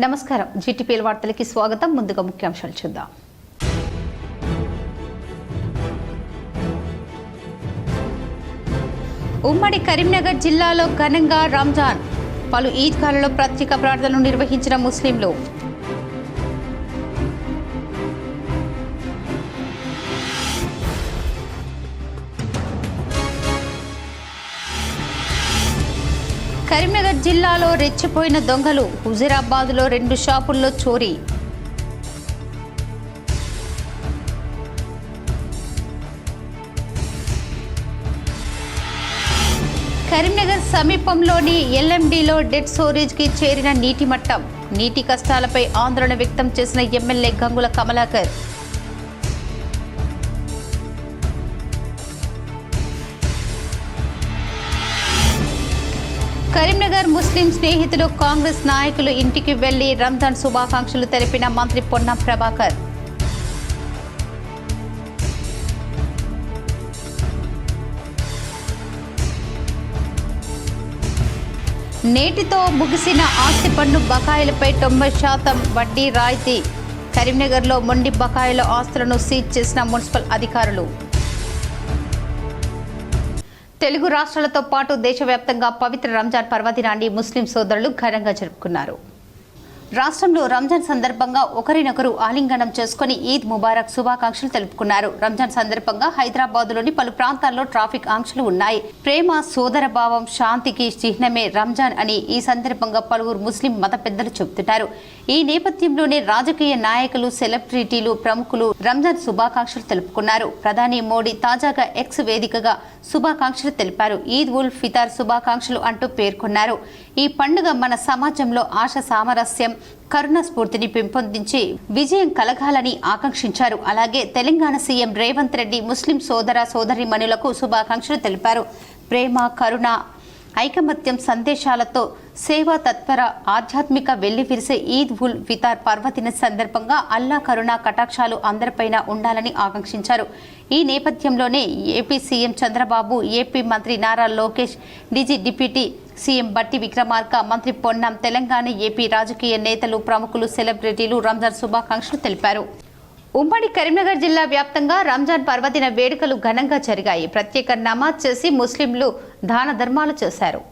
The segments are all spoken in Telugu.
నమస్కారం జీటీపీఎల్ వార్తలకి స్వాగతం. ముందుగా ముఖ్యాంశాలు చూద్దాం. ఉమ్మడి కరీంనగర్ జిల్లాలో ఘనంగా రంజాన్. పలు ఈద్గాలలో ప్రత్యేక ప్రార్థనలు నిర్వహించిన ముస్లింలు. కరీంనగర్ జిల్లాలో రెచ్చిపోయిన దొంగలు. హుజూరాబాద్లో 2 షాపుల్లో చోరీ. కరీంనగర్ సమీపంలోని ఎల్ఎండిలో డెడ్ స్టోరేజ్కి చేరిన నీటి మట్టం. నీటి కష్టాలపై ఆందోళన వ్యక్తం చేసిన ఎమ్మెల్యే గంగుల కమలాకర్. కరీంనగర్ ముస్లిం స్నేహితులు కాంగ్రెస్ నాయకులు ఇంటికి వెళ్లి రంజాన్ శుభాకాంక్షలు తెలిపిన మంత్రి పొన్నం ప్రభాకర్. నేటితో ముగిసిన ఆస్తి పన్ను బకాయిలపై 90% వడ్డీ రాయితీ. కరీంనగర్లో మొండి బకాయిల ఆస్తులను సీజ్ చేసిన మున్సిపల్ అధికారులు. తెలుగు రాష్ట్రాలతో పాటు దేశవ్యాప్తంగా పవిత్ర రంజాన్ పర్వదినాన్ని ముస్లిం సోదరులు ఘనంగా జరుపుకున్నారు. రాష్ట్రంలో రంజాన్ సందర్భంగా ఒకరినొకరు ఆలింగనం చేసుకుని ఈద్ ముబారక్ శుభాకాంక్షలు తెలుపుకున్నారు. రంజాన్ సందర్భంగా హైదరాబాద్లోని పలు ప్రాంతాల్లో ట్రాఫిక్ ఆంక్షలు ఉన్నాయి. ప్రేమ, సోదర భావం, శాంతికి చిహ్నమే రంజాన్ అని ఈ సందర్భంగా పలువురు ముస్లిం మత పెద్దలు చెబుతున్నారు. ఈ నేపథ్యంలోనే రాజకీయ నాయకులు, సెలబ్రిటీలు, ప్రముఖులు రంజాన్ శుభాకాంక్షలు తెలుపుకున్నారు. ప్రధాని మోడీ తాజాగా ఎక్స్ వేదికగా శుభాకాంక్షలు తెలిపారు. ఈద్ ఉల్ ఫితర్ శుభాకాంక్షలు అంటూ పేర్కొన్నారు. ఈ పండుగ మన సమాజంలో ఆశ, సామరస్యం, కరుణ స్ఫూర్తిని పెంపొందించి విజయం కలగాలని ఆకాంక్షించారు. అలాగే తెలంగాణ సీఎం రేవంత్ రెడ్డి ముస్లిం సోదర సోదరీమణులకు శుభాకాంక్షలు తెలిపారు. ప్రేమ, కరుణ, ఐకమత్యం సందేశాలతో సేవా తత్పర ఆధ్యాత్మిక వెల్లివిరిసే ఈద్ ఉల్ ఫితర్ పర్వదిన సందర్భంగా అల్లా కరుణ కటాక్షాలు అందరిపైన ఉండాలని ఆకాంక్షించారు. ఈ నేపథ్యంలోనే ఏపీ సీఎం చంద్రబాబు, ఏపీ మంత్రి నారా లోకేష్, డిప్యూటీ సీఎం బట్టి విక్రమార్క, మంత్రి పొన్నం, తెలంగాణ, ఏపీ రాజకీయ నేతలు, ప్రముఖులు, సెలబ్రిటీలు రంజాన్ శుభాకాంక్షలు తెలిపారు. ఉమ్మడి కరీంనగర్ జిల్లా వ్యాప్తంగా రంజాన్ పర్వదిన వేడుకలు ఘనంగా జరిగాయి. ప్రత్యేక నమాజ్ చేసి ముస్లింలు దాన ధర్మాలు చేశారు.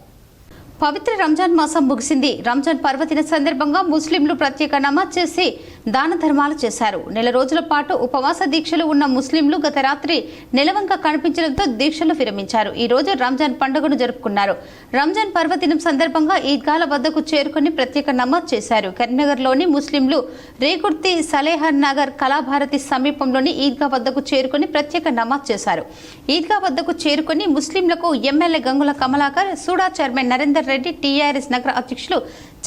పవిత్ర రంజాన్ మాసం ముగిసింది. రంజాన్ పర్వదిన సందర్భంగా ముస్లింలు ప్రత్యేక నమాజ్ చేసి దాన ధర్మాలు చేశారు. నెల రోజుల పాటు ఉపవాస దీక్షలు ఉన్న ముస్లింలు గత రాత్రి నెలవంక కనిపించడంతో దీక్షలు విరమించారు. ఈ రోజు రంజాన్ పండుగను జరుపుకున్నారు. రంజాన్ పర్వదినం సందర్భంగా ఈద్గాల వద్దకు చేరుకుని ప్రత్యేక నమాజ్ చేశారు. కరీంనగర్లోని ముస్లింలు రేకుర్తి, సలేహర్ నగర్, కళాభారతి సమీపంలోని ఈద్గా వద్దకు చేరుకుని ప్రత్యేక నమాజ్ చేశారు. ఈద్గా వద్దకు చేరుకుని ముస్లింలకు MLA Gangula Kamalakar, SUDA chairman Narender Reddy, TRS నగర అధ్యక్షులు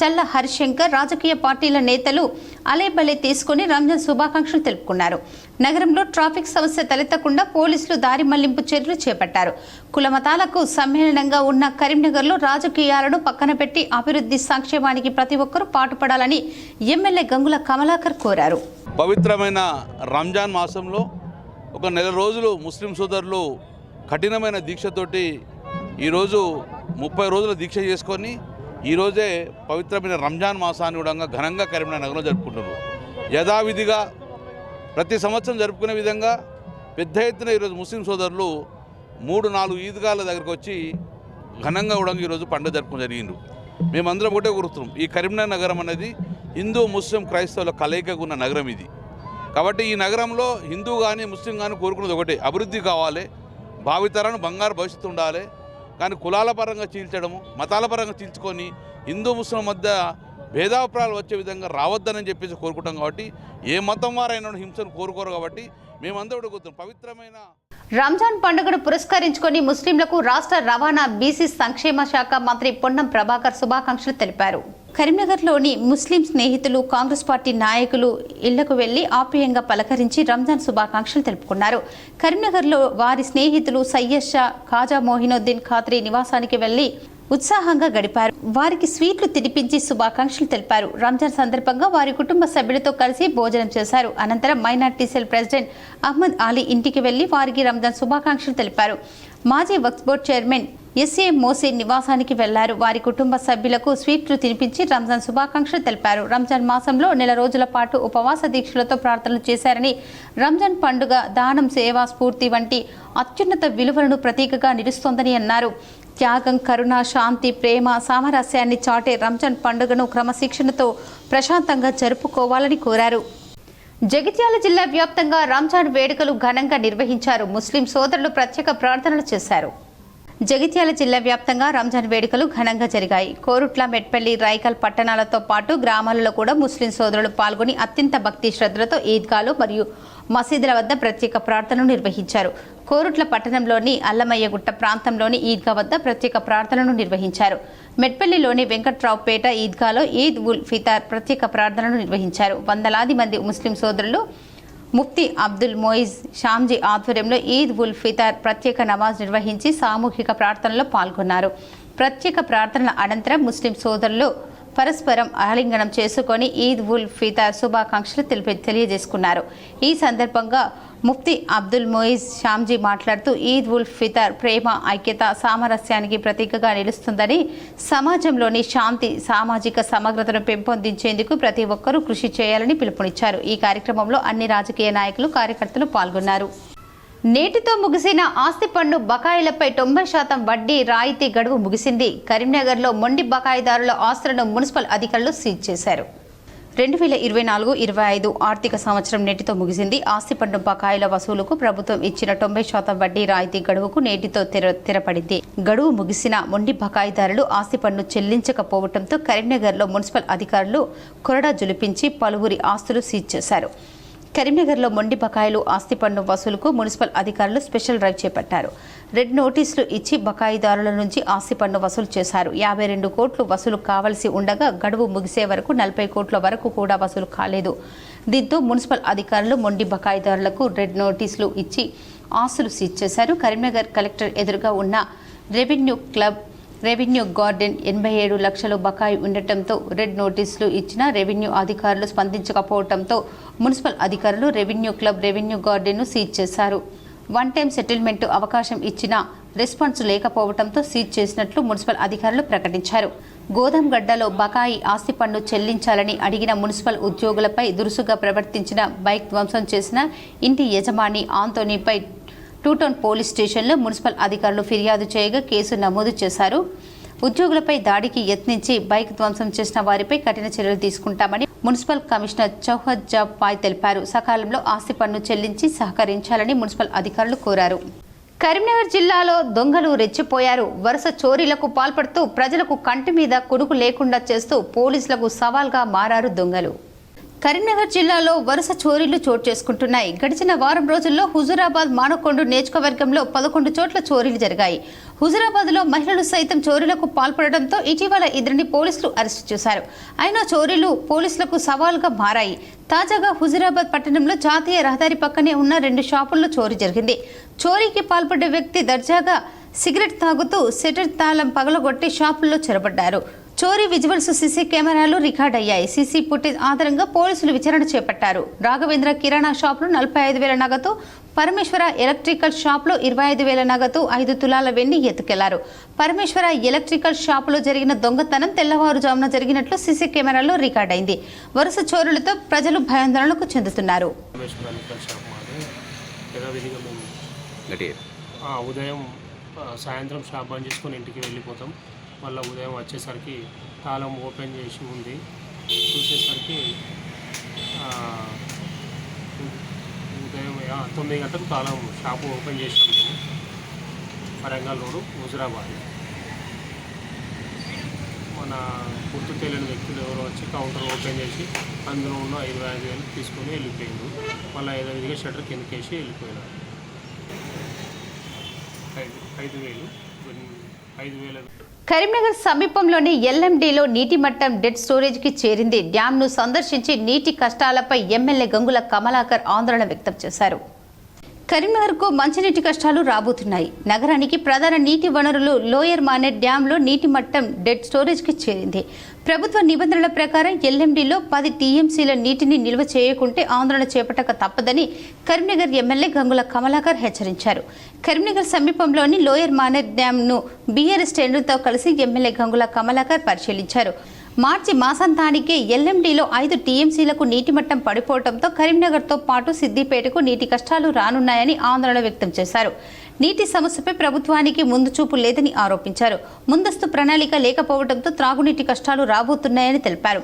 చల్ల హరిశంకర్, రాజకీయ పార్టీల నేతలు అలేబలే తీసుకుని రంజాన్ శుభాకాంక్షలు తెలుపుకున్నారు. నగరంలో ట్రాఫిక్ సమస్య తలెత్తకుండా పోలీసులు దారి మళ్లింపు చర్యలు చేపట్టారు. కులమతాలకు సమ్మేళనంగా ఉన్న కరీంనగర్లో రాజకీయాలను పక్కన పెట్టి అభివృద్ధి, సంక్షేమానికి ప్రతి ఒక్కరూ పాటుపడాలని ఎమ్మెల్యే గంగుల కమలాకర్ కోరారు. పవిత్రమైన రంజాన్ మాసంలో ఒక నెల రోజులు ముస్లిం సోదరులు కఠినమైన దీక్షతోటి ఈరోజు 30 రోజుల దీక్ష చేసుకొని ఈరోజే పవిత్రమైన రంజాన్ మాసాన్ని కూడా ఘనంగా కరీంనగర్ నగరంలో జరుపుకుంటున్నారు. యథావిధిగా ప్రతి సంవత్సరం జరుపుకునే విధంగా పెద్ద ఎత్తున ఈరోజు ముస్లిం సోదరులు 3-4 ఈద్గాల దగ్గరకు వచ్చి ఘనంగా కూడా ఈరోజు పండుగ జరుపుకోవడం జరిగింది. మేమందరం ఒకటే కోరుతున్నాం, ఈ కరీంనగర్ నగరం అనేది హిందూ, ముస్లిం, క్రైస్తవుల కలయికగా ఉన్న నగరం ఇది. కాబట్టి ఈ నగరంలో హిందూ కానీ ముస్లిం కానీ కోరుకున్నది ఒకటే, అభివృద్ధి కావాలి, భావితరాన్ని బంగారు భవిష్యత్తు ఉండాలి. కానీ కులాల పరంగా చీల్చడము, మతాల పరంగా చీల్చుకొని హిందూ ముస్లిం మధ్య భేదాభిప్రాయాలు వచ్చే విధంగా రావద్దని చెప్పేసి కోరుకుంటాం. కాబట్టి ఏ మతం వారైనా హింసను కోరుకోరు. కాబట్టి మేమందరూ కూడా పవిత్రమైన రంజాన్ పండుగను పురస్కరించుకొని ముస్లింలకు రాష్ట్ర రవాణా, బీసీ సంక్షేమ శాఖ మంత్రి పొన్నం ప్రభాకర్ శుభాకాంక్షలు తెలిపారు. కరీంనగర్లోని ముస్లిం స్నేహితులు, కాంగ్రెస్ పార్టీ నాయకులు ఇళ్లకు వెళ్లి ఆప్యాయంగా పలకరించి రంజాన్ శుభాకాంక్షలు తెలుపుకున్నారు. కరీంనగర్లో వారి స్నేహితులు సయ్యద్ షా, ఖాజా మొహినుద్దీన్ ఖాత్రీ నివాసానికి వెళ్లి ఉత్సాహంగా గడిపారు. వారికి స్వీట్లు తినిపించి శుభాకాంక్షలు తెలిపారు. రంజాన్ సందర్భంగా వారి కుటుంబ సభ్యులతో కలిసి భోజనం చేశారు. అనంతరం minority cell president Ahmed Ali ఇంటికి వెళ్లి వారికి రంజాన్ శుభాకాంక్షలు తెలిపారు. మాజీ వక్ఫ్ బోర్డు చైర్మన్ ఎస్ఏ మోసే నివాసానికి వెళ్లారు. వారి కుటుంబ సభ్యులకు స్వీట్లు తినిపించి రంజాన్ శుభాకాంక్షలు తెలిపారు. రంజాన్ మాసంలో నెల రోజుల పాటు ఉపవాస దీక్షలతో ప్రార్థనలు చేశారని, రంజాన్ పండుగ దానం, సేవా, స్ఫూర్తి వంటి అత్యున్నత విలువలను ప్రతీకగా నిలుస్తోందని అన్నారు. త్యాగం, కరుణ, శాంతి, ప్రేమ, సామరస్యాన్ని చాటే రంజాన్ పండుగను క్రమశిక్షణతో ప్రశాంతంగా జరుపుకోవాలని కోరారు. జగిత్యాల జిల్లా వ్యాప్తంగా రంజాన్ వేడుకలు ఘనంగా నిర్వహించారు. ముస్లిం సోదరులు ప్రత్యేక ప్రార్థనలు చేశారు. జగిత్యాల జిల్లా వ్యాప్తంగా రంజాన్ వేడుకలు ఘనంగా జరిగాయి. కోరుట్ల, మెట్పల్లి, రాయికల్ పట్టణాలతో పాటు గ్రామాలలో కూడా ముస్లిం సోదరులు పాల్గొని అత్యంత భక్తి శ్రద్ధలతో ఈద్గాలు మరియు మసీదుల వద్ద ప్రత్యేక ప్రార్థనలు నిర్వహించారు. కోరుట్ల పట్టణంలోని అల్లమయ్యగుట్ట ప్రాంతంలోని ఈద్గా వద్ద ప్రత్యేక ప్రార్థనలు నిర్వహించారు. మెట్పల్లిలోని వెంకట్రావుపేట ఈద్గాలో ఈద్ ఉల్ ఫితార్ ప్రత్యేక ప్రార్థనలు నిర్వహించారు. వందలాది మంది ముస్లిం సోదరులు ముఫ్తీ అబ్దుల్ మొయిజ్ షామ్జీ ఆధ్వర్యంలో ఈద్ ఉల్ ఫితార్ ప్రత్యేక నమాజ్ నిర్వహించి సామూహిక ప్రార్థనలో పాల్గొన్నారు. ప్రత్యేక ప్రార్థనల అనంతరం ముస్లిం సోదరులు పరస్పరం ఆలింగనం చేసుకొని ఈద్ ఉల్ ఫితార్ శుభాకాంక్షలు తెలియజేసుకున్నారు. ఈ సందర్భంగా ముఫ్తీ అబ్దుల్ మొయిజ్ షామ్జీ మాట్లాడుతూ ఈద్ ఉల్ ఫితార్ ప్రేమ, ఐక్యత, సామరస్యానికి ప్రతీకగా నిలుస్తుందని, సమాజంలోని శాంతి, సామాజిక సమగ్రతను పెంపొందించేందుకు ప్రతి ఒక్కరూ కృషి చేయాలని పిలుపునిచ్చారు. ఈ కార్యక్రమంలో అన్ని రాజకీయ నాయకులు, కార్యకర్తలు పాల్గొన్నారు. నేటితో ముగిసిన ఆస్తి పన్ను బకాయిలపై 90% వడ్డీ రాయితీ గడువు ముగిసింది. కరీంనగర్లో మొండి బకాయిదారుల ఆస్తులను మున్సిపల్ అధికారులు సీజ్ చేశారు. 2024-25 ఆర్థిక సంవత్సరం నేటితో ముగిసింది. ఆస్తి పన్ను బకాయిల వసూలుకు ప్రభుత్వం ఇచ్చిన 90% వడ్డీ రాయితీ గడువుకు నేటితో తెరపడింది. గడువు ముగిసిన మొండి బకాయిదారులు ఆస్తి పన్ను చెల్లించకపోవడంతో కరీంనగర్లో మున్సిపల్ అధికారులు కొరడా జులిపించి పలువురి ఆస్తులు సీజ్ చేశారు. కరీంనగర్లో మొండి బకాయిలు ఆస్తి పన్ను వసూలుకు మున్సిపల్ అధికారులు స్పెషల్ డ్రైవ్ చేపట్టారు. రెడ్ నోటీసులు ఇచ్చి బకాయిదారుల నుంచి ఆస్తి పన్ను వసూలు చేశారు. 52 కోట్లు వసూలు కావాల్సి ఉండగా గడువు ముగిసే వరకు 40 కోట్ల వరకు కూడా వసూలు కాలేదు. దీంతో మున్సిపల్ అధికారులు మొండి బకాయిదారులకు రెడ్ నోటీసులు ఇచ్చి ఆస్తులు సీజ్ చేశారు. కరీంనగర్ కలెక్టర్ ఎదురుగా ఉన్న రెవెన్యూ గార్డెన్ 87 లక్షలు బకాయి ఉండటంతో రెడ్ నోటీసులు ఇచ్చిన రెవెన్యూ అధికారులు స్పందించకపోవడంతో మున్సిపల్ అధికారులు రెవెన్యూ గార్డెన్ను సీజ్ చేశారు. వన్ టైం సెటిల్మెంట్ అవకాశం ఇచ్చినా రెస్పాన్స్ లేకపోవడంతో సీజ్ చేసినట్లు మున్సిపల్ అధికారులు ప్రకటించారు. గోదాంగడ్డలో బకాయి ఆస్తి పన్ను చెల్లించాలని అడిగిన మున్సిపల్ ఉద్యోగులపై దురుసుగా ప్రవర్తించిన, బైక్ ధ్వంసం చేసిన ఇంటి యజమాని ఆంటోనీపై టూటౌన్ పోలీస్ స్టేషన్లో మున్సిపల్ అధికారులు ఫిర్యాదు చేయగా కేసు నమోదు చేశారు. ఉద్యోగులపై దాడికి యత్నించి బైక్ ధ్వంసం చేసిన వారిపై కఠిన చర్యలు తీసుకుంటామని మున్సిపల్ కమిషనర్ చౌహద్ జాబ్ పాయ్ తెలిపారు. సకాలంలో ఆస్తి పన్ను చెల్లించి సహకరించాలని మున్సిపల్ అధికారులు కోరారు. కరీంనగర్ జిల్లాలో దొంగలు రెచ్చిపోయారు. వరుస చోరీలకు పాల్పడుతూ ప్రజలకు కంటి మీద కునుకు లేకుండా చేస్తూ పోలీసులకు సవాల్గా మారారు దొంగలు. కరీంనగర్ జిల్లాలో వరుస చోరీలు చోటు చేసుకుంటున్నాయి. గడిచిన వారం రోజుల్లో హుజూరాబాద్, మానకొండ నియోజకవర్గంలో 11 చోట్ల చోరీలు జరిగాయి. హుజూరాబాద్లో మహిళలు సైతం చోరీలకు పాల్పడడంతో ఇటీవల ఇద్దరిని పోలీసులు అరెస్టు చేశారు. అయినా చోరీలు పోలీసులకు సవాల్గా మారాయి. తాజాగా హుజూరాబాద్ పట్టణంలో జాతీయ రహదారి పక్కనే ఉన్న 2 షాపుల్లో చోరీ జరిగింది. చోరీకి పాల్పడ్డ వ్యక్తి దర్జాగా సిగరెట్ తాగుతూ షట్టర్ తాళం పగలగొట్టి షాపుల్లో చొరబడ్డారు. చోరీ విజువల్స్ సీసీ కెమెరాలు రికార్డ్ అయ్యాయి. సీసీ ఫుటేజ్ ఆధారంగా పోలీసులు విచారణ చేపట్టారు. రాఘవేంద్ర కిరాణా షాపులో 45,000 నగదు, పరమేశ్వర ఎలక్ట్రికల్ షాపులో 25,000 నగదు, 5 తులాల వెండి ఎత్తుకెళ్లారు. పరమేశ్వర ఎలక్ట్రికల్ షాపులో జరిగిన దొంగతనం తెల్లవారుజామున జరిగినట్లు సీసీ కెమెరాలో రికార్డ్ అయింది. వరుస చోరులతో ప్రజలు భయాందోళనకు చెందుతున్నారు. ఉదయం సాయంత్రం షాప్ బంద్ చేసుకొని ఇంటికి వెళ్ళిపోతాం. మళ్ళీ ఉదయం వచ్చేసరికి తాళం ఓపెన్ చేసి ఉంది. చూసేసరికి ఉదయం 9 గంటలకు తాళం షాపు ఓపెన్ చేసాం. వరంగల్ రోడ్, హుజూరాబాద్. మన గుర్తు తెలియని వ్యక్తులు ఎవరో వచ్చి కౌంటర్ ఓపెన్ చేసి అందులో ఉన్న 25,000 తీసుకొని వెళ్ళిపోయిండు. మళ్ళీ 5,000 షట్టర్ కిందకేసి వెళ్ళిపోయినారు. 5,000. కరీంనగర్ సమీపంలోని ఎల్ఎండిలో నీటి మట్టం డెడ్ స్టోరేజ్కి చేరింది. డ్యాంను సందర్శించి నీటి కష్టాలపై ఎమ్మెల్యే గంగుల కమలాకర్ ఆందోళన వ్యక్తం చేశారు. కరీంనగర్కు మంచినీటి కష్టాలు రాబోతున్నాయి. నగరానికి ప్రధాన నీటి వనరులు లోయర్ మానేట్ డ్యాంలో నీటి మట్టం డెడ్ స్టోరేజ్కి చేరింది. ప్రభుత్వ నిబంధనల ప్రకారం ఎల్ఎండిలో 10 టీఎంసీల నీటిని నిల్వ చేయకుంటే ఆందోళన చేపట్టక తప్పదని కరీంనగర్ ఎమ్మెల్యే గంగుల కమలాకర్ హెచ్చరించారు. కరీంనగర్ సమీపంలోని లోయర్ మానేట్ డ్యాంను బీఆర్ఎస్ శ్రేణులతో కలిసి ఎమ్మెల్యే గంగుల కమలాకర్ పరిశీలించారు. మార్చి మాసాంతానికే ఎల్ఎండిలో 5 టీఎంసీలకు నీటి మట్టం పడిపోవడంతో కరీంనగర్తో పాటు సిద్దిపేటకు నీటి కష్టాలు రానున్నాయని ఆందోళన వ్యక్తం చేశారు. నీటి సమస్యపై ప్రభుత్వానికి ముందు చూపు లేదని ఆరోపించారు. ముందస్తు ప్రణాళిక లేకపోవడంతో త్రాగునీటి కష్టాలు రాబోతున్నాయని తెలిపారు.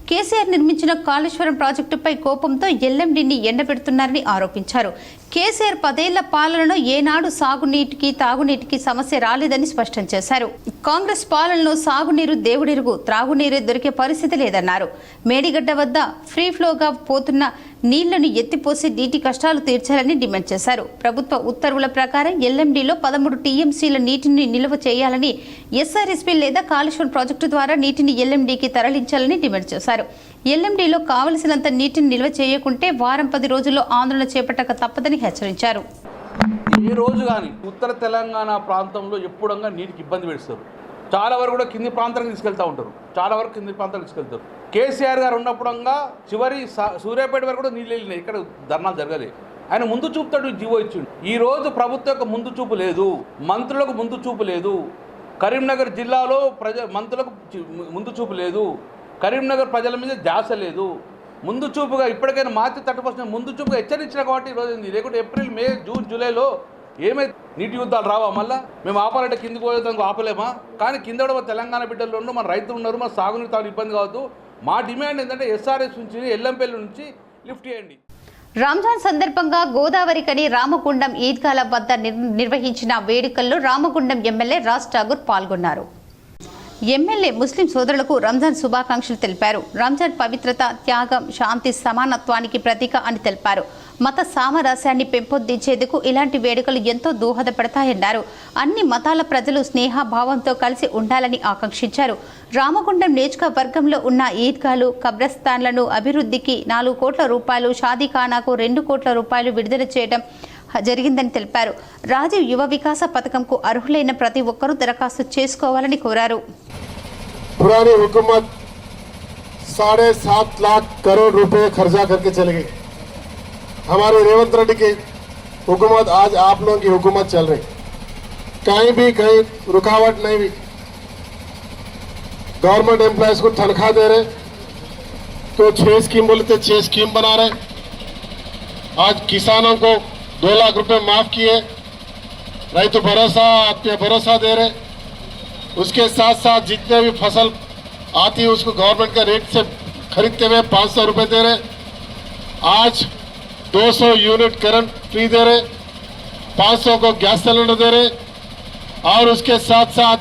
కేసీఆర్ నిర్మించిన కాళేశ్వరం ప్రాజెక్టుపై కోపంతో ఎల్ఎండిని ఎండబెడుతున్నారని ఆరోపించారు. కేసీఆర్ 10 ఏళ్ల పాలనలో ఏనాడు సాగునీటికి తాగునీటికి సమస్య రాలేదని స్పష్టం చేశారు. కాంగ్రెస్ పాలనలో సాగునీరు దేవుడెరుగు, త్రాగునీరే దొరికే పరిస్థితి లేదన్నారు. మేడిగడ్డ వద్ద ఫ్రీ ఫ్లోగా పోతున్న నీళ్లను ఎత్తిపోసి నీటి కష్టాలు తీర్చాలని డిమాండ్ చేశారు. ప్రభుత్వ ఉత్తర్వుల ప్రకారం ఎల్ఎండిలో 13 టీఎంసీల నీటిని నిల్వ చేయాలని, ఎస్ఆర్ఎస్పీ లేదా కాళేశ్వరం ప్రాజెక్టు ద్వారా నీటిని ఎల్ఎండికి తరలించాలని డిమాండ్ చేశారు. ఎల్ఎండిలో కావలసినంత నీటిని నిల్వ చేయకుంటే వారం 10 రోజుల్లో ఆందోళన చేపట్టక తప్పదని హెచ్చరించారు. ఏ రోజు కానీ ఉత్తర తెలంగాణ ప్రాంతంలో ఎప్పుడంగా నీటికి ఇబ్బంది పెడతారు. చాలా వరకు కూడా కింది ప్రాంతానికి తీసుకెళ్తూ ఉంటారు. చాలా వరకు కింది ప్రాంతానికి తీసుకెళ్తారు. కేసీఆర్ గారు ఉన్నప్పుడంగా చివరి సూర్యాపేట వరకు కూడా నీళ్ళు వెళ్ళినాయి. ఇక్కడ ధర్నాలు జరగలేదు. ఆయన ముందు చూపుతాడు జీవో ఇచ్చిండు. ఈ రోజు ప్రభుత్వం యొక్క ముందు చూపు లేదు, మంత్రులకు ముందు చూపు లేదు. కరీంనగర్ జిల్లాలో మంత్రులకు ముందు చూపు లేదు. కరీంనగర్ ప్రజల మీద ధ్యాస లేదు. ముందు చూపుగా ఇప్పటికైనా మార్చి 30% ముందు చూపుగా హెచ్చరించిన కాబట్టి ఈరోజు ఉంది. లేకుంటే ఏప్రిల్, మే, జూన్, జూలైలో ఏమైతే నీటి యుద్ధాలు రావా? మళ్ళీ మేము ఆపాలంటే కిందికి పోయేదానికి ఆపలేమా? కానీ కింద కూడా తెలంగాణ బిడ్డలు ఉన్నారు, మన రైతులు ఉన్నారు, మన సాగునీరు తాగు ఇబ్బంది కావద్దు. మా డిమాండ్ ఏంటంటే ఎస్ఆర్ఎస్ నుంచి ఎల్లంపల్లి నుంచి లిఫ్ట్ చేయండి. రంజాన్ సందర్భంగా గోదావరికని రామగుండం ఈద్గాల వద్ద నిర్వహించిన వేడుకల్లో రామగుండం ఎమ్మెల్యే రాజ్ ఠాగూర్ పాల్గొన్నారు. ఎమ్మెల్యే ముస్లిం సోదరులకు రంజాన్ శుభాకాంక్షలు తెలిపారు. రంజాన్ పవిత్రత, త్యాగం, శాంతి, సమానత్వానికి ప్రతీక అని తెలిపారు. మత సామరస్యాన్ని పెంపొందించేందుకు ఇలాంటి వేడుకలు ఎంతో దోహదపడతాయన్నారు. అన్ని మతాల ప్రజలు స్నేహభావంతో కలిసి ఉండాలని ఆకాంక్షించారు. రామగుండం నియోజకవర్గంలో ఉన్న ఈద్గాలు, కబ్రస్థాన్లను అభివృద్ధికి 4 కోట్ల రూపాయలు, షాదీఖానాకు 2 కోట్ల రూపాయలు విడుదల చేయడం జరిగిందని తెలిపారు. రాజీవ్ యువ వికాస పథకంకు అర్హులైన ప్రతి ఒక్కరూ దరఖాస్తు చేసుకోవాలని కోరారు. पुरानी हुकूमत 7.5 लाख करोड़ रुपए खर्चा करके चल गई. हमारे रेवंत रेड्डी की हुकूमत, आज आप लोगों की हुकूमत चल रही. कहीं रुकावट नहीं हुई. गवर्नमेंट एम्प्लॉयज को तनख्वाह दे रहे तो 6 स्कीम बोलते 6 स्कीम बना रहे. आज किसानों को 2 लाख रुपए माफ किए. रैतु भरोसा, आत्मीय भरोसा दे रहे. उसके साथ साथ जितने भी फसल आती है उसको गवर्नमेंट का रेट से खरीदते हुए 500 रुपये दे रहे. आज 200 यूनिट करंट फ्री दे रहे, 500 को गैस सिलेंडर दे रहे. और उसके साथ साथ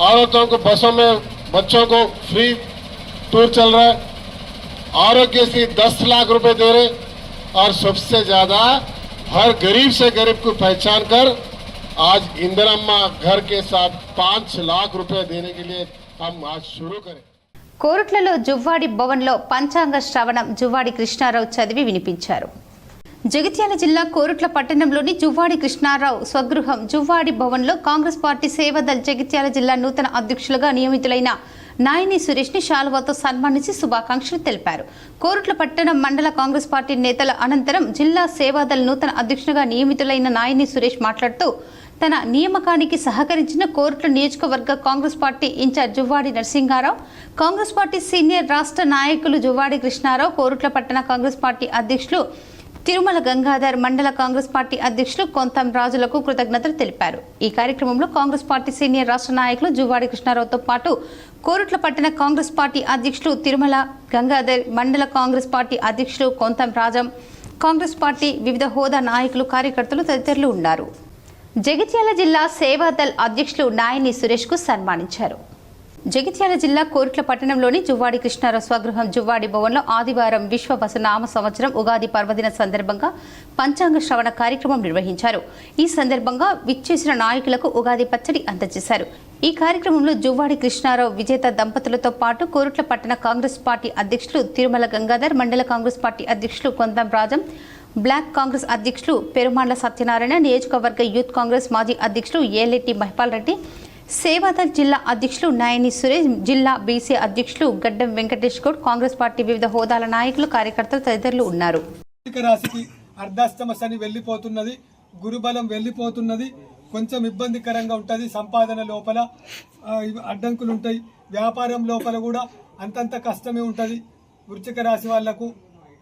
औरतों को बसों में बच्चों को फ्री टूर चल रहा है. आरोग्यश्री 10 लाख रुपए दे रहे. और सबसे ज़्यादा हर गरीब से गरीब को पहचान कर आज इंदिरम्मा घर के साथ 5 लाख रुपए देने के लिए हम आज शुरू करें. కోరుట్లలో జువ్వాడి భవన్లో పంచాంగ శ్రవణం జువ్వాడి కృష్ణారావు చదివి వినిపించారు. జగిత్యాల జిల్లా కోరుట్ల పట్టణంలోని జువ్వాడి కృష్ణారావు స్వగృహం జువ్వాడి భవన్లో కాంగ్రెస్ పార్టీ సేవాదల్ జగిత్యాల జిల్లా నూతన అధ్యక్షులుగా నియమితులైన నాయని సురేష్ ని శాలువాతో సన్మానించి శుభాకాంక్షలు తెలిపారు. కోరుట్ల పట్టణం మండల కాంగ్రెస్ పార్టీ నేతల అనంతరం జిల్లా సేవాదల్ నూతన అధ్యక్షునిగా నియమితులైన నాయని సురేష్ మాట్లాడుతూ తన నియామకానికి సహకరించిన కోరుట్ల నియోజకవర్గ Congress party incharge Juvvadi Narasimha Rao, Congress party senior రాష్ట్ర నాయకులు జువ్వాడి కృష్ణారావు, కోరుట్ల పట్టణ కాంగ్రెస్ పార్టీ అధ్యక్షులు తిరుమల గంగాధర్, మండల కాంగ్రెస్ పార్టీ అధ్యక్షులు కొంతం రాజులకు కృతజ్ఞతలు తెలిపారు. ఈ కార్యక్రమంలో కాంగ్రెస్ పార్టీ సీనియర్ రాష్ట్ర నాయకులు జువ్వాడి కృష్ణారావుతో పాటు కోరుట్ల పట్టణ కాంగ్రెస్ పార్టీ అధ్యక్షులు తిరుమల గంగాధర్, మండల కాంగ్రెస్ పార్టీ అధ్యక్షులు కొంతం రాజం, కాంగ్రెస్ పార్టీ వివిధ హోదా నాయకులు, కార్యకర్తలు తదితరులు ఉన్నారు. జగిత్యాల జిల్లా సేవాదల్ అధ్యక్షులు నాయని సురేష్ కు సన్మానించారు. జగిత్యాల జిల్లా కోరుట్ల పట్టణంలోని జువ్వాడి కృష్ణారావు స్వగృహం జువ్వాడి భవన్లో ఆదివారం విశ్వవసనామ సంవత్సరం ఉగాది పర్వదిన సందర్భంగా పంచాంగ శ్రవణ కార్యక్రమం నిర్వహించారు. ఈ సందర్భంగా విచ్చేసిన నాయకులకు ఉగాది పచ్చడి అందజేశారు. ఈ కార్యక్రమంలో జువ్వాడి కృష్ణారావు విజేత దంపతులతో పాటు కోరుట్ల పట్టణ కాంగ్రెస్ పార్టీ అధ్యక్షులు తిరుమల గంగాధర్, మండల కాంగ్రెస్ పార్టీ అధ్యక్షులు కొంతం రాజం, బ్లాక్ కాంగ్రెస్ అధ్యక్షులు పెరుమాండ్ల సత్యనారాయణ, నియోజకవర్గ యూత్ కాంగ్రెస్ మాజీ అధ్యక్షులు ఏలెట్టి మహిపాల్ రెడ్డి, సేవాదల్ జిల్లా అధ్యక్షులు నాయని సురేష్, జిల్లా బీసీ అధ్యక్షులు గడ్డం వెంకటేష్ గౌడ్, కాంగ్రెస్ పార్టీ వివిధ హోదాల నాయకులు, కార్యకర్తలు తదితరులు ఉన్నారు. రాశికి అర్ధాష్టమ శని వెళ్ళిపోతున్నది, గురుబలం వెళ్ళిపోతున్నది. కొంచెం ఇబ్బందికరంగా ఉంటుంది. సంపాదన లోపల అడ్డంకులు ఉంటాయి. వ్యాపారం లోపల కూడా అంతంత కష్టమే ఉంటుంది. వృశ్చిక రాశి వాళ్లకు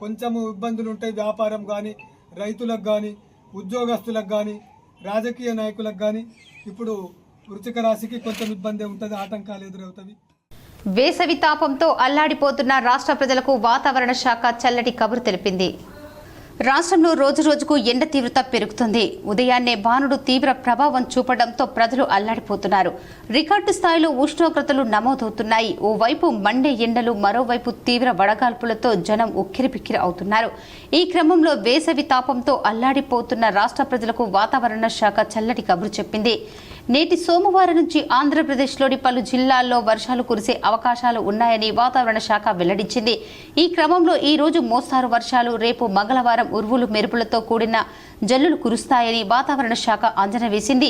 కొంచెము ఇబ్బందులు ఉంటాయి. వ్యాపారం కానీ, రైతులకు కానీ, ఉద్యోగస్తులకు కానీ, రాజకీయ నాయకులకు కానీ ఇప్పుడు వృశ్చిక రాశికి కొంచెం ఇబ్బంది ఉంటుంది. ఆటంకాలు ఎదురవుతాయి. వేసవి తాపంతో అల్లాడిపోతున్న రాష్ట్ర ప్రజలకు వాతావరణ శాఖ చల్లటి కబురు తెలిపింది. రాష్ట్రంలో రోజురోజుకు ఎండ తీవ్రత పెరుగుతుంది. ఉదయాన్నే బాణుడు తీవ్ర ప్రభావం చూపడంతో ప్రజలు అల్లాడిపోతున్నారు. రికార్డు స్థాయిలో ఉష్ణోగ్రతలు నమోదవుతున్నాయి. ఓవైపు మండే ఎండలు, మరోవైపు తీవ్ర వడగాల్పులతో జనం ఉక్కిరిబిక్కిరి అవుతున్నారు. ఈ క్రమంలో వేసవి తాపంతో అల్లాడిపోతున్న రాష్ట్ర ప్రజలకు వాతావరణ శాఖ చల్లటి కబురు చెప్పింది. నేటి సోమవారం నుంచి ఆంధ్రప్రదేశ్లోని పలు జిల్లాల్లో వర్షాలు కురిసే అవకాశాలు ఉన్నాయని వాతావరణ శాఖ వెల్లడించింది. ఈ క్రమంలో ఈ రోజు మోస్తారు వర్షాలు, రేపు మంగళవారం ఉరుములు మెరుపులతో కూడిన జల్లులు కురుస్తాయని వాతావరణ శాఖ అంచనా వేసింది.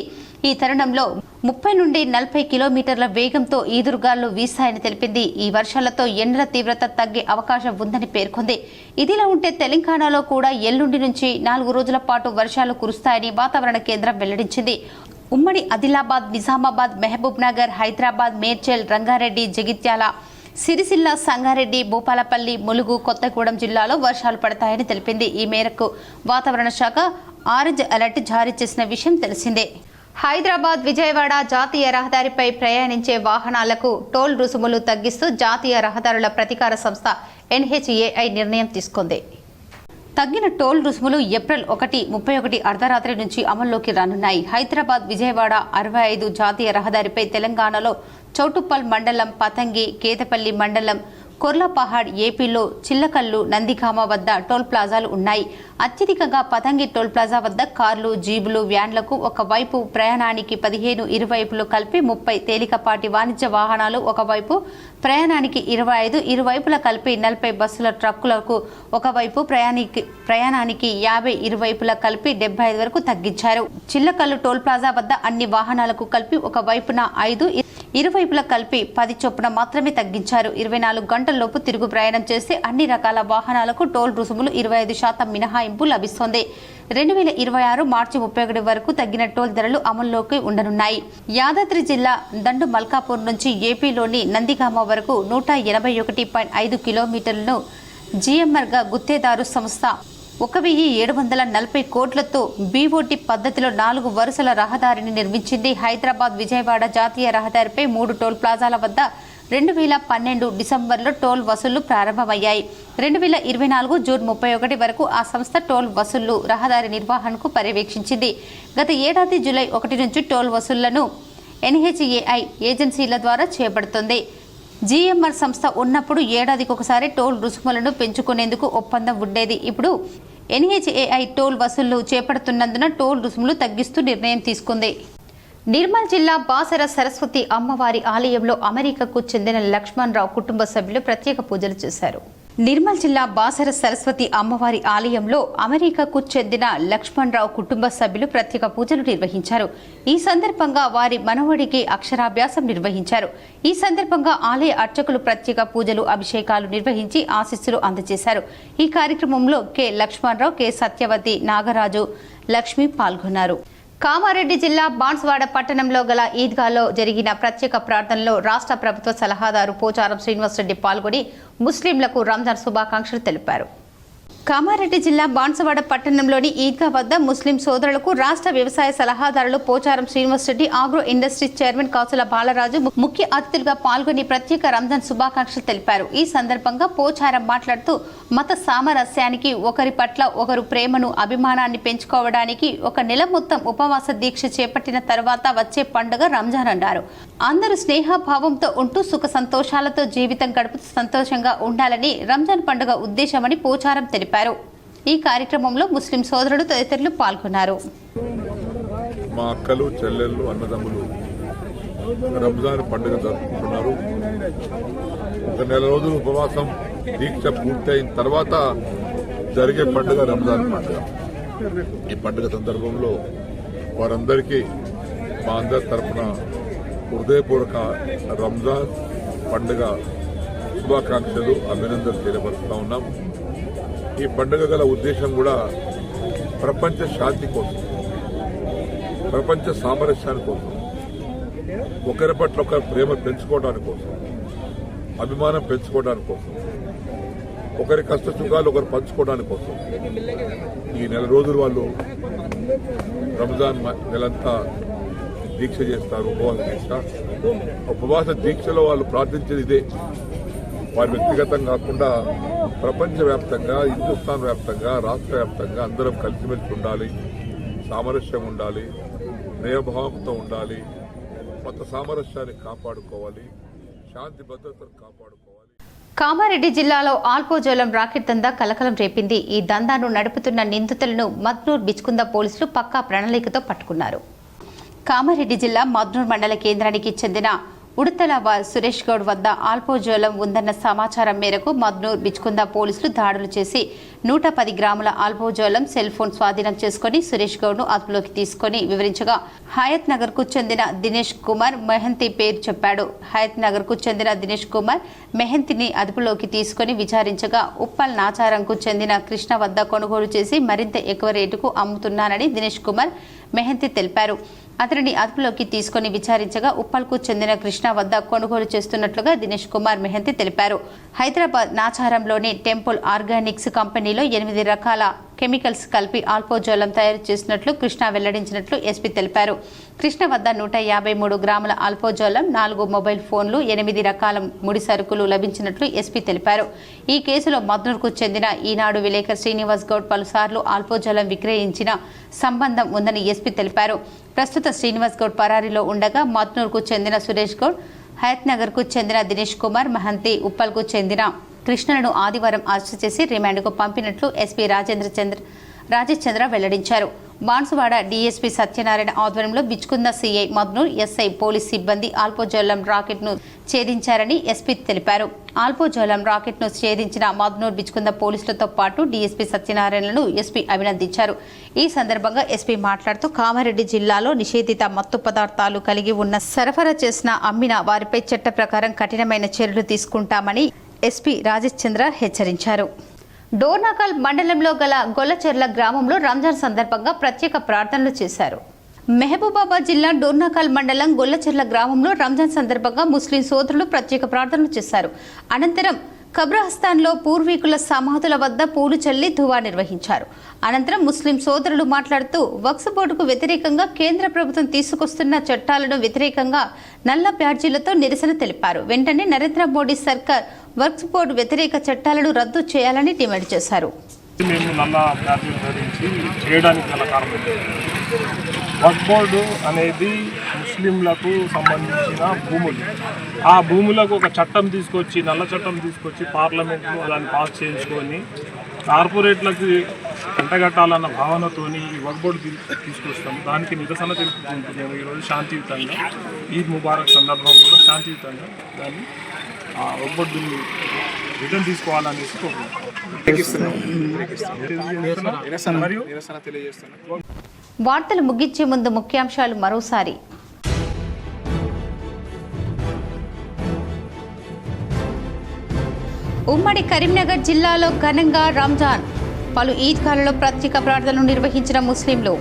ఈ తరుణంలో 30 నుండి 40 కిలోమీటర్ల వేగంతో ఈదురుగాలు వీస్తాయని తెలిపింది. ఈ వర్షాలతో ఎండల తీవ్రత తగ్గే అవకాశం ఉందని పేర్కొంది. ఇదిలా ఉంటే తెలంగాణలో కూడా ఎల్లుండి నుంచి 4 రోజుల పాటు వర్షాలు కురుస్తాయని వాతావరణ కేంద్రం వెల్లడించింది. ఉమ్మడి ఆదిలాబాద్, నిజామాబాద్, మహబూబ్ నగర్, హైదరాబాద్, మేడ్చల్, రంగారెడ్డి, జగిత్యాల, సిరిసిల్ల, సంగారెడ్డి, భూపాలపల్లి, ములుగు, కొత్తగూడెం జిల్లాలో వర్షాలు పడతాయని తెలిపింది. ఈ మేరకు వాతావరణ శాఖ ఆరెంజ్ అలర్ట్ జారీ చేసిన విషయం తెలిసిందే. హైదరాబాద్, విజయవాడ జాతీయ రహదారిపై ప్రయాణించే వాహనాలకు టోల్ రుసుములు తగ్గిస్తూ జాతీయ రహదారుల ప్రతికార సంస్థ NHAI నిర్ణయం తీసుకుంది. తగ్గిన టోల్ రుసుములు ఏప్రిల్ 1, 31 అర్ధరాత్రి నుంచి అమల్లోకి రానున్నాయి. హైదరాబాద్, విజయవాడ 65 జాతీయ రహదారిపై తెలంగాణలో చౌటుప్పల్ మండలం, పతంగి, కేతపల్లి మండలం, కొర్లాపహాడ్, ఏపీలో చిల్లకల్లు, నందిగామ వద్ద టోల్ ప్లాజాలు ఉన్నాయి. అత్యధికంగా పతంగి టోల్ ప్లాజా వద్ద కార్లు, జీబులు, వ్యాన్లకు ఒకవైపు ప్రయాణానికి 15, ఇరువైపులు కలిపి 30, తేలికపాటి వాణిజ్య వాహనాలు ఒకవైపు ప్రయాణానికి 25, ఇరువైపుల కలిపి 40, బస్సుల, ట్రక్కులకు ఒకవైపు ప్రయాణానికి 50, ఇరువైపుల కలిపి 75 వరకు తగ్గించారు. చిల్లకల్లు టోల్ ప్లాజా వద్ద అన్ని వాహనాలకు కలిపి ఒకవైపున 5, ఇరువైపుల కలిపి 10 చొప్పున మాత్రమే తగ్గించారు. 24 గంటల్లోపు తిరుగు ప్రయాణం చేస్తే అన్ని రకాల వాహనాలకు టోల్ రుసుములు 25% మినహాయింపు లభిస్తోంది. 2026 మార్చి 31 వరకు తగ్గిన టోల్ ధరలు అమల్లోకి ఉండనున్నాయి. యాదాద్రి జిల్లా దండు మల్కాపూర్ నుంచి ఏపీలోని నందిగామ వరకు 181.5 కిలోమీటర్లను GMRగా గుత్తేదారు సంస్థ 1740 కోట్లతో BOT పద్ధతిలో 4 వరుసల రహదారిని నిర్మించింది. హైదరాబాద్, విజయవాడ జాతీయ రహదారిపై 3 టోల్ ప్లాజాల వద్ద 2012 డిసెంబర్లో టోల్ వసూళ్లు ప్రారంభమయ్యాయి. 2024 జూన్ 31 వరకు ఆ సంస్థ టోల్ వసూళ్లు, రహదారి నిర్వహణకు పర్యవేక్షించింది. గత ఏడాది జూలై 1 నుంచి టోల్ వసూళ్లను NHAI ఏజెన్సీల ద్వారా చేపడుతుంది. GMR సంస్థ ఉన్నప్పుడు ఏడాదికొకసారి టోల్ రుసుములను పెంచుకునేందుకు ఒప్పందం ఉండేది. ఇప్పుడు NHAI టోల్ వసూళ్లు చేపడుతున్నందున టోల్ రుసుములు తగ్గిస్తూ నిర్ణయం తీసుకుంది. నిర్మల్ జిల్లా బాసర సరస్వతి అమ్మవారి ఆలయంలో అమెరికాకు చెందిన లక్ష్మణ్ రావు కుటుంబ సభ్యులు ప్రత్యేక పూజలు చేశారు. నిర్మల్ జిల్లా బాసర సరస్వతి అమ్మవారి ఆలయంలో అమెరికాకు చెందిన లక్ష్మణ్ రావు కుటుంబ సభ్యులు ప్రత్యేక పూజలు నిర్వహించారు. ఈ సందర్భంగా వారి మనవడికి అక్షరాభ్యాసం నిర్వహించారు. ఈ సందర్భంగా ఆలయ అర్చకులు ప్రత్యేక పూజలు, అభిషేకాలు నిర్వహించి ఆశీస్సులు అందజేశారు. ఈ కార్యక్రమంలో కె లక్ష్మణ్ రావు, కె సత్యవతి, నాగరాజు, లక్ష్మి పాల్గొన్నారు. కామారెడ్డి జిల్లా బాన్స్వాడ పట్టణంలో గల ఈద్గాలో జరిగిన ప్రత్యేక ప్రార్థనలో రాష్ట్ర ప్రభుత్వ సలహాదారు పోచారం శ్రీనివాసరెడ్డి పాల్గొని ముస్లింలకు రంజాన్ శుభాకాంక్షలు తెలిపారు. కామారెడ్డి జిల్లా బాన్స్వాడ పట్టణంలోని ఈద్గా వద్ద ముస్లిం సోదరులకు రాష్ట్ర వ్యవసాయ సలహాదారులు Pocharam Srinivasa Reddy, agro industries chairman Kasula Balaraju ముఖ్య అతిథులుగా పాల్గొని ప్రత్యేక రంజాన్ శుభాకాంక్షలు తెలిపారు. ఈ సందర్భంగా పోచారం మాట్లాడుతూ మత సామరస్యానికి, ఒకరి పట్ల ఒకరు ప్రేమను, అభిమానాన్ని పెంచుకోవడానికి ఒక నెల మొత్తం ఉపవాస దీక్ష చేపట్టిన తర్వాత వచ్చే పండుగ రంజాన్ అన్నారు. అందరూ స్నేహభావంతో ఉంటూ సుఖ సంతోషాలతో జీవితం గడుపుతూ సంతోషంగా ఉండాలని రంజాన్ పండుగ ఉద్దేశమని పోచారం తెలిపారు. ఈ కార్యక్రమంలో ముస్లిం సోదరులు తదితరులు పాల్గొన్నారు. మా అక్కలు, చెల్లెళ్ళు, అన్నదమ్ములు రంజాన్ పండుగ జరుపుకుంటున్నారు. ఒక నెల రోజులు ఉపవాసం దీక్ష పూర్తయిన తర్వాత జరిగే పండుగ రంజాన్ పండుగ. ఈ పండుగ సందర్భంలో వారందరికీ మా అందరి తరఫున హృదయపూర్వక రంజాన్ పండుగ శుభాకాంక్షలు, అభినందనలు తెలియపరుస్తూ ఉన్నాం. ఈ పండుగ గల ఉద్దేశం కూడా ప్రపంచ శాంతి కోసం, ప్రపంచ సామరస్యాని కోసం, ఒకరి పట్ల ఒకరి ప్రేమ పెంచుకోవడానికి కోసం, అభిమానం పెంచుకోవడానికి కోసం, ఒకరి కష్ట సుఖాలు ఒకరు పంచుకోవడానికి కోసం ఈ నెల రోజులు వాళ్ళు రంజాన్ నెలంతా దీక్ష చేస్తారు. ఉపవాస దీక్షలో వాళ్ళు ప్రార్థించేది ఇదే. వారి వ్యక్తిగతం కాకుండా ప్రపంచవ్యాప్తంగా, హిందుస్థాన్ వ్యాప్తంగా, రాష్ట్ర వ్యాప్తంగా అందరం కలిసిమెలిసి ఉండాలి, సామరస్యం ఉండాలి, స్నేహభావంతో ఉండాలి, మత సామరస్యాన్ని కాపాడుకోవాలి, శాంతి భద్రతను కాపాడుకోవాలి. కామారెడ్డి జిల్లాలో ఆల్పోజోలం రాకెట్ దందా కలకలం రేపింది. ఈ దందాను నడుపుతున్న నిందితులను మద్నూర్ బిచ్కుంద పోలీసులు పక్కా ప్రణాళికతో పట్టుకున్నారు. కామారెడ్డి జిల్లా మద్నూర్ మండల కేంద్రానికి చెందిన ఉడతల సురేష్ గౌడ్ వద్ద ఆల్పోజోలం ఉందన్న సమాచారం మేరకు మద్నూర్ బిచ్కుంద పోలీసులు దాడులు చేసి 110 గ్రాముల ఆల్పోజోలం సెల్ ఫోన్ స్వాధీనం చేసుకుని సురేష్ గౌడ్ ను అదుపులోకి తీసుకుని వివరించగా హయత్ నగర్ కు చెందిన దినేష్ కుమార్ మెహంతి పేరు చెప్పాడు. హయత్ నగర్ కు చెందిన దినేష్ కుమార్ మెహంతిని అదుపులోకి తీసుకుని విచారించగా ఉప్పల్ నాచారంకు చెందిన కృష్ణ వద్ద కొనుగోలు చేసి మరింత ఎక్కువ రేటుకు అమ్ముతున్నానని దినేష్ కుమార్ మెహంతి తెలిపారు. అతనిని అదుపులోకి తీసుకుని విచారించగా ఉప్పల్కు చెందిన కృష్ణ వద్ద కొనుగోలు చేస్తున్నట్లుగా దినేష్ కుమార్ మెహంతి తెలిపారు. హైదరాబాద్ నాచారంలోని టెంపుల్ ఆర్గానిక్స్ కంపెనీలో 8 రకాల కెమికల్స్ కలిపి ఆల్పోజోలం తయారు చేసినట్లు కృష్ణ వెల్లడించినట్లు ఎస్పీ తెలిపారు. కృష్ణ వద్ద 153 గ్రాముల ఆల్పోజోలం, 4 మొబైల్ ఫోన్లు, 8 రకాల ముడి సరుకులు లభించినట్లు ఎస్పీ తెలిపారు. ఈ కేసులో మద్నూర్కు చెందిన ఈనాడు విలేకరు శ్రీనివాస్ గౌడ్ పలుసార్లు ఆల్పోజోలం విక్రయించిన సంబంధం ఉందని ఎస్పీ తెలిపారు. ప్రస్తుత శ్రీనివాస్ గౌడ్ పరారీలో ఉండగా మద్నూర్కు చెందిన సురేష్ గౌడ్, హయత్ నగర్ కు చెందిన దినేష్ కుమార్ మహంతి, ఉప్పల్కు చెందిన కృష్ణను ఆదివారం అరెస్టు చేసి రిమాండ్కు పంపినట్లు ఎస్పీ రాజేష్ చంద్ర వెల్లడించారు. బాన్సువాడ డీఎస్పీ సత్యనారాయణ ఆధ్వర్యంలో Bichkunda CI Madnoor SI police సిబ్బంది ఆల్పోజోలం రాకెట్ ను ఛేదించారని ఎస్పీ తెలిపారు. ఆల్పోజోలం రాకెట్ ను ఛేదించిన మద్నూర్ బిచ్కుంద పోలీసులతో పాటు డీఎస్పీ సత్యనారాయణను ఎస్పీ అభినందించారు. ఈ సందర్భంగా ఎస్పీ మాట్లాడుతూ కామారెడ్డి జిల్లాలో నిషేధిత మత్తు పదార్థాలు కలిగి ఉన్న, సరఫరా చేసిన, అమ్మిన వారిపై చట్ట ప్రకారం కఠినమైన చర్యలు తీసుకుంటామని ఎస్పీ రాజేష్ చంద్ర హెచ్చరించారు. డోర్నాకల్ మండలంలో గల గొల్లచెర్ల గ్రామంలో రంజాన్ సందర్భంగా ప్రత్యేక ప్రార్థనలు చేశారు. మహబూబాబాద్ జిల్లా డోర్నాకల్ మండలం గొల్లచెర్ల గ్రామంలో రంజాన్ సందర్భంగా ముస్లిం సోదరులు ప్రత్యేక ప్రార్థనలు చేశారు. అనంతరం కబ్రహస్తాన్లో పూర్వీకుల సమాధుల వద్ద పూలు చల్లి దువా నిర్వహించారు. అనంతరం ముస్లిం సోదరులు మాట్లాడుతూ వక్ఫ్ బోర్డుకు వ్యతిరేకంగా కేంద్ర ప్రభుత్వం తీసుకొస్తున్న చట్టాలను వ్యతిరేకంగా నల్ల బ్యాడ్జీలతో నిరసన తెలిపారు. వెంటనే నరేంద్ర మోడీ సర్కార్ వక్ఫ్ బోర్డు వ్యతిరేక చట్టాలను రద్దు చేయాలని డిమాండ్ చేశారు. మేము నల్ల బ్యాడ్జీలు ధరించి చేయడానికి గల కారణం వక్ఫ్ బోర్డు అనేది ముస్లింలకు సంబంధించిన భూములు. ఆ భూములకు ఒక చట్టం తీసుకొచ్చి, నల్ల చట్టం తీసుకొచ్చి పార్లమెంట్లో దాన్ని పాస్ చేయించుకొని కార్పొరేట్లకు ఎంటగట్టాలన్న భావనతోని ఈ వక్ఫ్ బోర్డు తీసుకొస్తాం. దానికి నిరసన తెలుపుకుంటున్నాము. ఈరోజు శాంతియుతంగా ఈద్ ముబారక్ సందర్భంలో శాంతియుతంగా దాన్ని వక్ఫ్ బోర్డు రిటర్న్ తీసుకోవాలనేసి కోరుకుంటున్నాం. వార్తలు ముగించే ముందు ముఖ్యాంశాలు మరోసారి. ఉమ్మడి కరీంనగర్ జిల్లాలో ఘనంగా రంజాన్, పలు ఈద్గాలలో ప్రత్యేక ప్రార్థనలు నిర్వహించిన ముస్లింలు.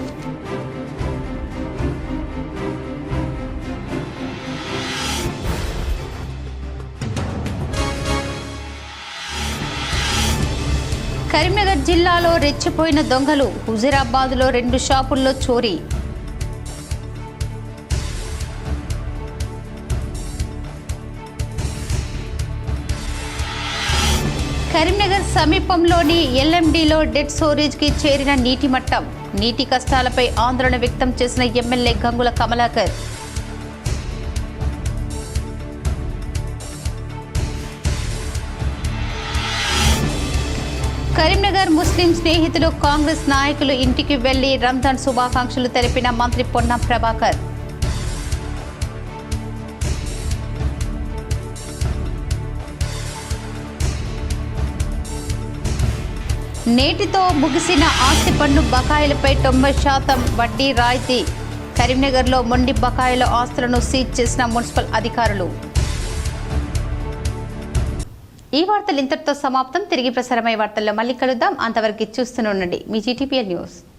కరీంనగర్ జిల్లాలో రెచ్చిపోయిన దొంగలు, హుజూరాబాద్లో 2 షాపుల్లో చోరీ. కరీంనగర్ సమీపంలోని ఎల్ఎండిలో డెడ్ స్టోరేజ్కి చేరిన నీటి మట్టం, నీటి కష్టాలపై ఆందోళన వ్యక్తం చేసిన ఎమ్మెల్యే గంగుల కమలాకర్. కరీంనగర్ ముస్లిం స్నేహితులు కాంగ్రెస్ నాయకులు ఇంటికి వెళ్లి రంజాన్ శుభాకాంక్షలు తెలిపిన మంత్రి పొన్నం ప్రభాకర్. నేటితో ముగిసిన ఆస్తి పన్ను బకాయిలపై 90% వడ్డీ రాయితీ. కరీంనగర్లో మొండి బకాయిల ఆస్తులను సీజ్ చేసిన మున్సిపల్ అధికారులు. ఈ వార్తలు ఇంతటితో సమాప్తం. తిరిగి ప్రసారమయ్యే వార్తల్లో మళ్ళీ కలుద్దాం. అంతవరకు చూస్తూనే ఉండండి మీ GTPN న్యూస్.